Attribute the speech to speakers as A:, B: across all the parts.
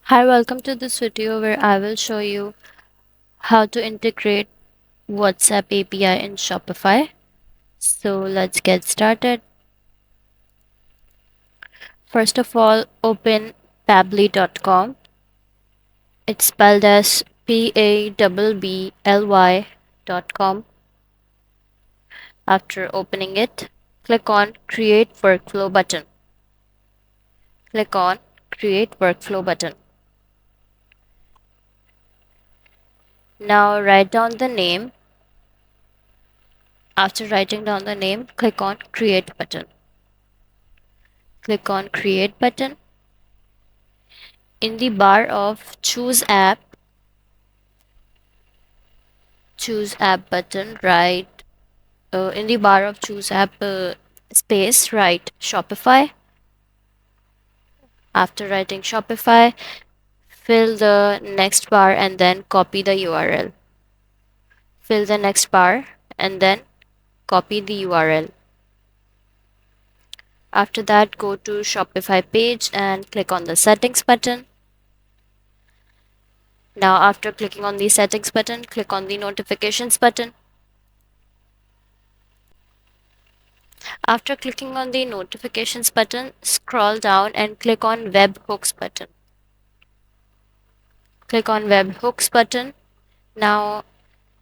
A: Hi, welcome to this video where I will show you how to integrate WhatsApp API in Shopify. So let's get started. First of all, open pabbly.com. It's spelled as PABBLY.com. After opening it, click on Create Workflow button. Click on Create Workflow button. Now write down the name. After writing down the name, click on Create button. Click on Create button. In the bar of Choose App button, write in the bar of Choose App space, write Shopify. After writing Shopify, fill the next bar and then copy the URL. Fill the next bar and then copy the URL. After that, go to Shopify page and click on the settings button. Now after clicking on the settings button, click on the notifications button. After clicking on the notifications button, scroll down and click on webhooks button. Click on webhooks button. Now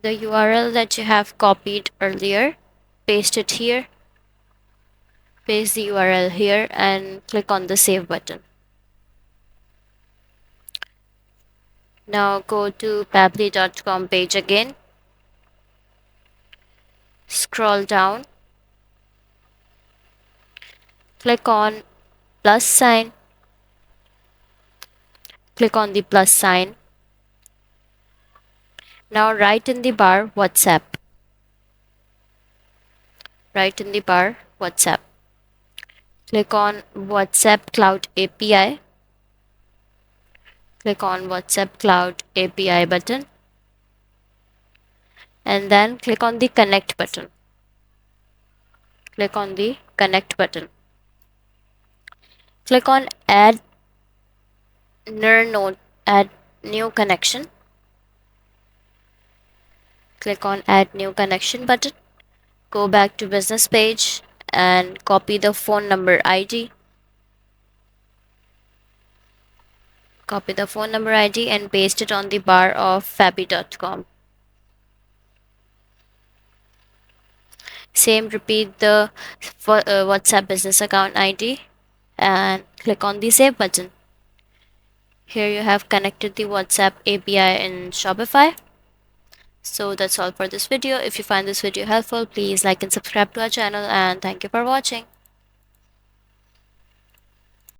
A: the URL that you have copied earlier, paste it here. Paste the URL here and click on the save button. Now go to pabbly.com page again. Scroll down. Click on plus sign. Click on the plus sign. Now write in the bar WhatsApp. Write in the bar WhatsApp. Click on WhatsApp Cloud API. Click on WhatsApp Cloud API button. And then click on the connect button. Click on the connect button. Click on add new connection. Click on add new connection button. Go back to business page and copy the phone number ID. Copy the phone number ID and paste it on the bar of fabby.com. Same, repeat the WhatsApp business account ID and click on the save button. Here you have connected the WhatsApp API in Shopify. So that's all for this video. If you find this video helpful, please like and subscribe to our channel, and thank you for watching.